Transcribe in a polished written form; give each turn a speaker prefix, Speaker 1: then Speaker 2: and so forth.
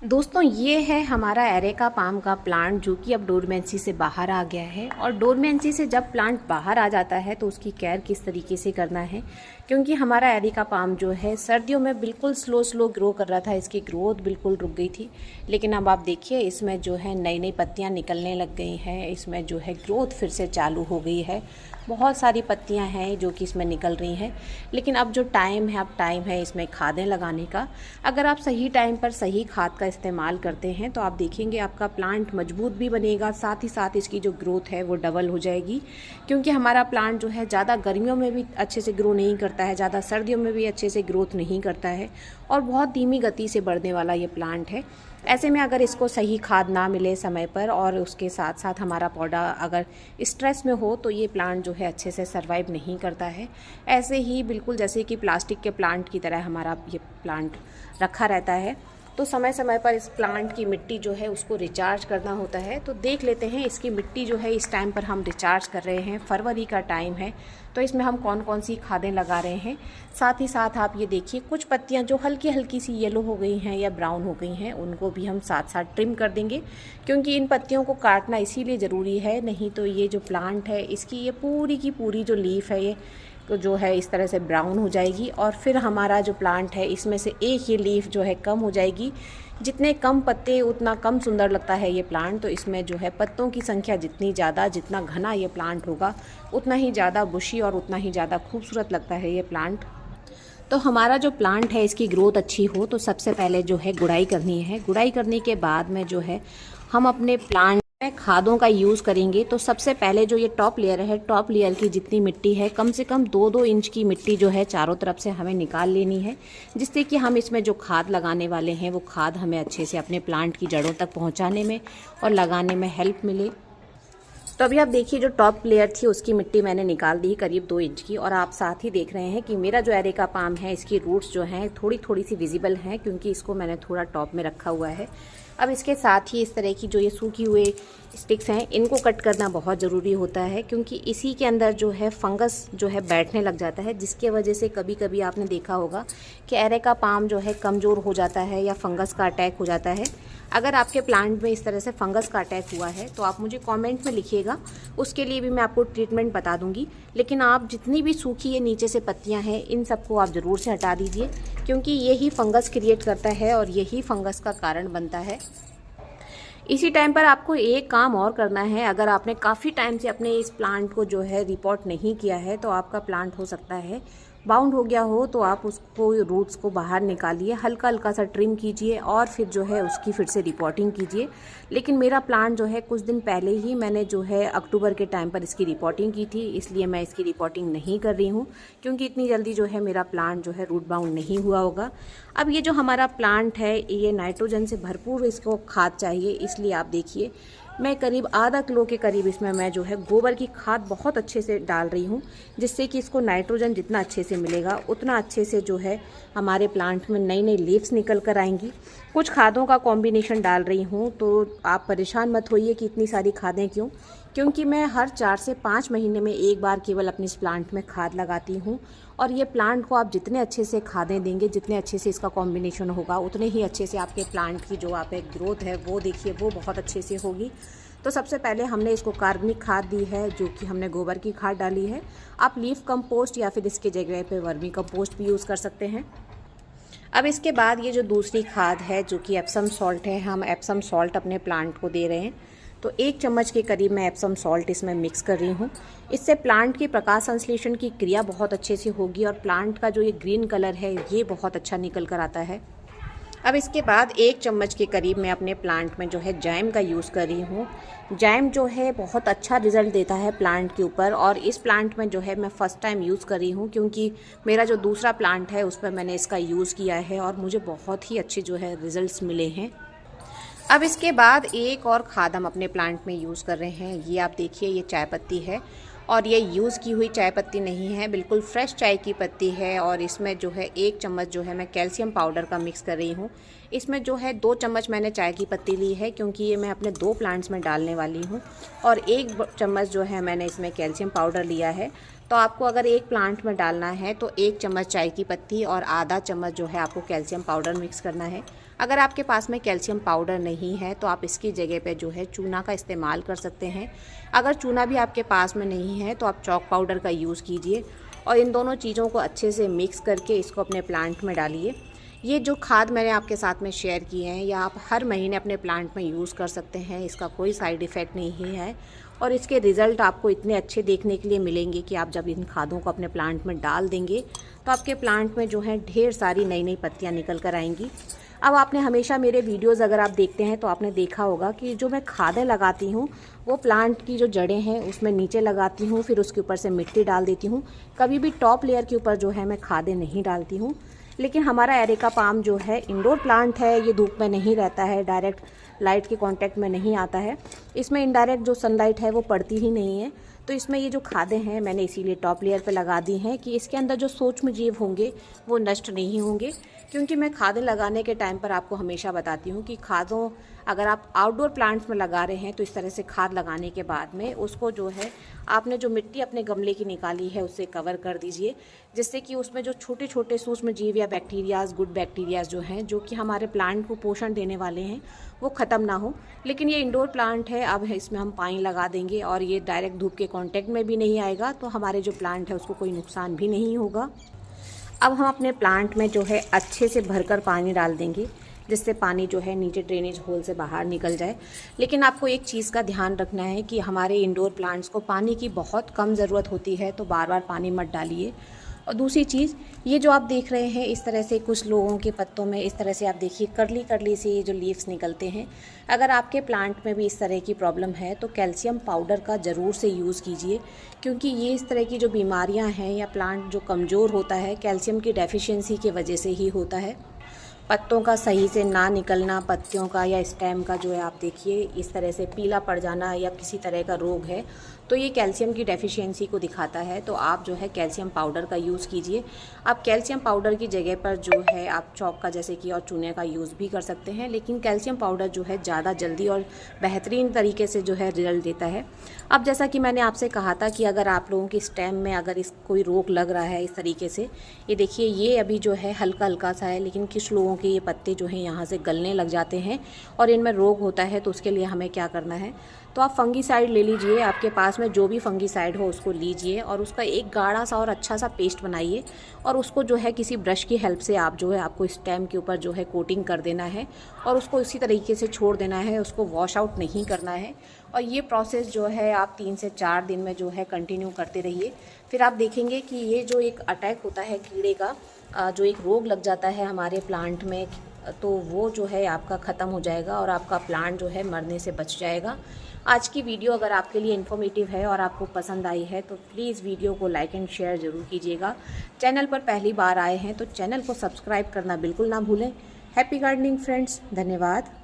Speaker 1: दोस्तों ये है हमारा एरेका पाम का प्लांट जो कि अब डोरमेंसी से बाहर आ गया है। और डोरमेंसी से जब प्लांट बाहर आ जाता है तो उसकी केयर किस तरीके से करना है, क्योंकि हमारा एरेका पाम जो है सर्दियों में बिल्कुल स्लो ग्रो कर रहा था, इसकी ग्रोथ बिल्कुल रुक गई थी। लेकिन अब आप देखिए इसमें जो है नई नई पत्तियाँ निकलने लग गई हैं, इसमें जो है ग्रोथ फिर से चालू हो गई है। बहुत सारी पत्तियां हैं जो कि इसमें निकल रही हैं। लेकिन अब जो टाइम है, अब टाइम है इसमें खादें लगाने का। अगर आप सही टाइम पर सही खाद का इस्तेमाल करते हैं तो आप देखेंगे आपका प्लांट मजबूत भी बनेगा, साथ ही साथ इसकी जो ग्रोथ है वो डबल हो जाएगी। क्योंकि हमारा प्लांट जो है ज़्यादा गर्मियों में भी अच्छे से ग्रो नहीं करता है, ज़्यादा सर्दियों में भी अच्छे से ग्रोथ नहीं करता है और बहुत धीमी गति से बढ़ने वाला ये प्लांट है। ऐसे में अगर इसको सही खाद ना मिले समय पर और उसके साथ साथ हमारा पौधा अगर स्ट्रेस में हो तो ये प्लांट जो है अच्छे से सर्वाइव नहीं करता है। ऐसे ही बिल्कुल जैसे कि प्लास्टिक के प्लांट की तरह हमारा ये प्लांट रखा रहता है। तो समय समय पर इस प्लांट की मिट्टी जो है उसको रिचार्ज करना होता है। तो देख लेते हैं इसकी मिट्टी जो है इस टाइम पर हम रिचार्ज कर रहे हैं, फरवरी का टाइम है, तो इसमें हम कौन कौन सी खादें लगा रहे हैं। साथ ही साथ आप ये देखिए कुछ पत्तियां जो हल्की हल्की सी येलो हो गई हैं या ब्राउन हो गई हैं उनको भी हम साथ साथ ट्रिम कर देंगे, क्योंकि इन पत्तियों को काटना इसीलिए ज़रूरी है, नहीं तो ये जो प्लांट है इसकी ये पूरी की पूरी जो लीफ है ये जो है इस तरह से ब्राउन हो जाएगी और फिर हमारा जो प्लांट है इसमें से एक ही लीफ जो है कम हो जाएगी। जितने कम पत्ते उतना कम सुंदर लगता है ये प्लांट। तो इसमें जो है पत्तों की संख्या जितनी ज़्यादा, जितना घना ये प्लांट होगा उतना ही ज़्यादा बुशी और उतना ही ज़्यादा खूबसूरत लगता है ये प्लांट। तो हमारा जो प्लांट है इसकी ग्रोथ अच्छी हो तो सबसे पहले जो है गुड़ाई करनी है। गुड़ाई करने के बाद में जो है हम अपने प्लांट में खादों का यूज़ करेंगे। तो सबसे पहले जो ये टॉप लेयर है, टॉप लेयर की जितनी मिट्टी है कम से कम 2-2 इंच की मिट्टी जो है चारों तरफ से हमें निकाल लेनी है, जिससे कि हम इसमें जो खाद लगाने वाले हैं वो खाद हमें अच्छे से अपने प्लांट की जड़ों तक पहुंचाने में और लगाने में हेल्प मिले। तो अभी आप देखिए जो टॉप लेयर थी उसकी मिट्टी मैंने निकाल दी करीब 2 इंच की, और आप साथ ही देख रहे हैं कि मेरा जो एरेका पाम है इसकी रूट्स जो हैं थोड़ी सी विजिबल हैं, क्योंकि इसको मैंने थोड़ा टॉप में रखा हुआ है। अब इसके साथ ही इस तरह की जो ये सूखी हुए स्टिक्स हैं इनको कट करना बहुत ज़रूरी होता है, क्योंकि इसी के अंदर जो है फंगस जो है बैठने लग जाता है, जिसके वजह से कभी कभी आपने देखा होगा कि एरेका पाम जो है कमज़ोर हो जाता है या फंगस का अटैक हो जाता है। अगर आपके प्लांट में इस तरह से फंगस का अटैक हुआ है तो आप मुझे कमेंट में लिखिएगा, उसके लिए भी मैं आपको ट्रीटमेंट बता दूंगी। लेकिन आप जितनी भी सूखी ये नीचे से पत्तियां हैं इन सबको आप ज़रूर से हटा दीजिए, क्योंकि यही फंगस क्रिएट करता है और यही फंगस का कारण बनता है। इसी टाइम पर आपको एक काम और करना है। अगर आपने काफ़ी टाइम से अपने इस प्लांट को जो है रिपोर्ट नहीं किया है तो आपका प्लांट हो सकता है बाउंड हो गया हो, तो आप उसको रूट्स को बाहर निकालिए, हल्का हल्का सा ट्रिम कीजिए और फिर जो है उसकी फिर से रिपोर्टिंग कीजिए। लेकिन मेरा प्लांट जो है कुछ दिन पहले ही मैंने जो है अक्टूबर के टाइम पर इसकी रिपोर्टिंग की थी, इसलिए मैं इसकी रिपोर्टिंग नहीं कर रही हूँ, क्योंकि इतनी जल्दी जो है मेरा प्लांट जो है रूट बाउंड नहीं हुआ होगा। अब ये जो हमारा प्लांट है ये नाइट्रोजन से भरपूर इसको खाद चाहिए, इसलिए आप देखिए मैं करीब आधा किलो के करीब इसमें मैं जो है गोबर की खाद बहुत अच्छे से डाल रही हूँ, जिससे कि इसको नाइट्रोजन जितना अच्छे से मिलेगा उतना अच्छे से जो है हमारे प्लांट में नई नई लीव्स निकल कर आएंगी। कुछ खादों का कॉम्बिनेशन डाल रही हूँ, तो आप परेशान मत होइए कि इतनी सारी खादें क्यों, क्योंकि मैं हर 4 से 5 महीने में एक बार केवल अपने इस प्लांट में खाद लगाती हूँ। और ये प्लांट को आप जितने अच्छे से खादें देंगे, जितने अच्छे से इसका कॉम्बिनेशन होगा, उतने ही अच्छे से आपके प्लांट की जो आप एक ग्रोथ है वो देखिए वो बहुत अच्छे से होगी। तो सबसे पहले हमने इसको कार्बनिक खाद दी है, जो कि हमने गोबर की खाद डाली है। आप लीफ कंपोस्ट या फिर इसके जगह पे वर्मी कंपोस्ट भी यूज़ कर सकते हैं। अब इसके बाद ये जो दूसरी खाद है जो कि एप्सम सॉल्ट है, हम एप्सम सॉल्ट अपने प्लांट को दे रहे हैं। तो 1 चम्मच के करीब मैं एप्सम सॉल्ट इसमें मिक्स कर रही हूँ। इससे प्लांट की प्रकाश संश्लेषण की क्रिया बहुत अच्छे से होगी और प्लांट का जो ये ग्रीन कलर है ये बहुत अच्छा निकल कर आता है। अब इसके बाद 1 चम्मच के करीब मैं अपने प्लांट में जो है जैम का यूज़ कर रही हूँ। जैम जो है बहुत अच्छा रिजल्ट देता है प्लांट के ऊपर, और इस प्लांट में जो है मैं फ़र्स्ट टाइम यूज़ कर रही हूँ, क्योंकि मेरा जो दूसरा प्लांट है उस पर मैंने इसका यूज़ किया है और मुझे बहुत ही अच्छे जो है रिजल्ट्स मिले हैं। अब इसके बाद एक और खाद हम अपने प्लांट में यूज़ कर रहे हैं। ये आप देखिए ये चाय पत्ती है, और ये यूज़ की हुई चाय पत्ती नहीं है, बिल्कुल फ्रेश चाय की पत्ती है। और इसमें जो है 1 चम्मच जो है मैं कैल्शियम पाउडर का मिक्स कर रही हूँ। इसमें जो है 2 चम्मच मैंने चाय की पत्ती ली है, क्योंकि ये मैं अपने 2 प्लांट्स में डालने वाली हूँ, और 1 चम्मच जो है मैंने इसमें कैल्शियम पाउडर लिया है। तो आपको अगर 1 प्लांट में डालना है तो 1 चम्मच चाय की पत्ती और आधा चम्मच जो है आपको कैल्शियम पाउडर मिक्स करना है। अगर आपके पास में कैल्शियम पाउडर नहीं है तो आप इसकी जगह पे जो है चूना का इस्तेमाल कर सकते हैं। अगर चूना भी आपके पास में नहीं है तो आप चॉक पाउडर का यूज़ कीजिए और इन दोनों चीज़ों को अच्छे से मिक्स करके इसको अपने प्लांट में डालिए। ये जो खाद मैंने आपके साथ में शेयर किए हैं या आप हर महीने अपने प्लांट में यूज़ कर सकते हैं, इसका कोई साइड इफ़ेक्ट नहीं है और इसके रिज़ल्ट आपको इतने अच्छे देखने के लिए मिलेंगे कि आप जब इन खादों को अपने प्लांट में डाल देंगे तो आपके प्लांट में जो है ढेर सारी नई नई पत्तियाँ निकल कर आएंगी। अब आपने हमेशा मेरे वीडियोज़ अगर आप देखते हैं तो आपने देखा होगा कि जो मैं खादें लगाती हूँ वो प्लांट की जो जड़ें हैं उसमें नीचे लगाती हूँ, फिर उसके ऊपर से मिट्टी डाल देती हूँ। कभी भी टॉप लेयर के ऊपर जो है मैं खादें नहीं डालती हूँ। लेकिन हमारा एरेका पाम जो है इंडोर प्लांट है, ये धूप में नहीं रहता है, डायरेक्ट लाइट के कांटेक्ट में नहीं आता है, इसमें इनडायरेक्ट जो सनलाइट है वो पड़ती ही नहीं है। तो इसमें ये जो खादें हैं मैंने इसीलिए टॉप लेयर पे लगा दी हैं कि इसके अंदर जो सूक्ष्म जीव होंगे वो नष्ट नहीं होंगे। क्योंकि मैं खादें लगाने के टाइम पर आपको हमेशा बताती हूँ कि खादों अगर आप आउटडोर प्लांट्स में लगा रहे हैं तो इस तरह से खाद लगाने के बाद में उसको जो है आपने जो मिट्टी अपने गमले की निकाली है उससे कवर कर दीजिए, जिससे कि उसमें जो छोटे छोटे सूक्ष्म जीव या बैक्टीरियाज, गुड बैक्टीरियाज जो हैं जो कि हमारे प्लांट को पोषण देने वाले हैं वो ख़त्म ना हो। लेकिन ये इंडोर प्लांट है, अब इसमें हम पानी लगा देंगे और ये डायरेक्ट धूप के कांटेक्ट में भी नहीं आएगा तो हमारे जो प्लांट है उसको कोई नुकसान भी नहीं होगा। अब हम अपने प्लांट में जो है अच्छे से भरकर पानी डाल देंगे जिससे पानी जो है नीचे ड्रेनेज होल से बाहर निकल जाए। लेकिन आपको एक चीज़ का ध्यान रखना है कि हमारे इंडोर प्लांट्स को पानी की बहुत कम ज़रूरत होती है, तो बार बार पानी मत डालिए। और दूसरी चीज़, ये जो आप देख रहे हैं इस तरह से कुछ लोगों के पत्तों में इस तरह से आप देखिए करली करली से ये जो लीव्स निकलते हैं, अगर आपके प्लांट में भी इस तरह की प्रॉब्लम है तो कैल्शियम पाउडर का ज़रूर से यूज़ कीजिए। क्योंकि ये इस तरह की जो बीमारियां हैं या प्लांट जो कमज़ोर होता है कैल्शियम की डेफिशिएंसी की वजह से ही होता है। पत्तों का सही से ना निकलना, पत्तियों का या स्टेम का जो है आप देखिए इस तरह से पीला पड़ जाना या किसी तरह का रोग है तो ये कैल्शियम की डेफिशिएंसी को दिखाता है। तो आप जो है कैल्शियम पाउडर का यूज़ कीजिए। आप कैल्शियम पाउडर की जगह पर जो है आप चॉक का जैसे कि और चूने का यूज़ भी कर सकते हैं, लेकिन कैल्शियम पाउडर जो है ज़्यादा जल्दी और बेहतरीन तरीके से जो है रिजल्ट देता है। अब जैसा कि मैंने आपसे कहा था कि अगर आप लोगों की स्टेम में अगर इस कोई रोग लग रहा है इस तरीके से, ये देखिए ये अभी जो है हल्का हल्का सा है, लेकिन कुछ लोगों के ये पत्ते जो हैं यहाँ से गलने लग जाते हैं और इनमें रोग होता है। तो उसके लिए हमें क्या करना है, तो आप फंगीसाइड ले लीजिए, आपके पास में जो भी फंगीसाइड हो उसको लीजिए और उसका एक गाढ़ा सा और अच्छा सा पेस्ट बनाइए और उसको जो है किसी ब्रश की हेल्प से आप जो है आपको स्टेम के ऊपर जो है कोटिंग कर देना है और उसको इसी तरीके से छोड़ देना है, उसको वॉश आउट नहीं करना है। और ये प्रोसेस जो है आप 3 से 4 दिन में जो है कंटिन्यू करते रहिए। फिर आप देखेंगे कि ये जो एक अटैक होता है कीड़े का, जो एक रोग लग जाता है हमारे प्लांट में, तो वो जो है आपका ख़त्म हो जाएगा और आपका प्लांट जो है मरने से बच जाएगा। आज की वीडियो अगर आपके लिए इन्फॉर्मेटिव है और आपको पसंद आई है तो प्लीज़ वीडियो को लाइक एंड शेयर ज़रूर कीजिएगा। चैनल पर पहली बार आए हैं तो चैनल को सब्सक्राइब करना बिल्कुल ना भूलें। हैप्पी गार्डनिंग फ्रेंड्स, धन्यवाद।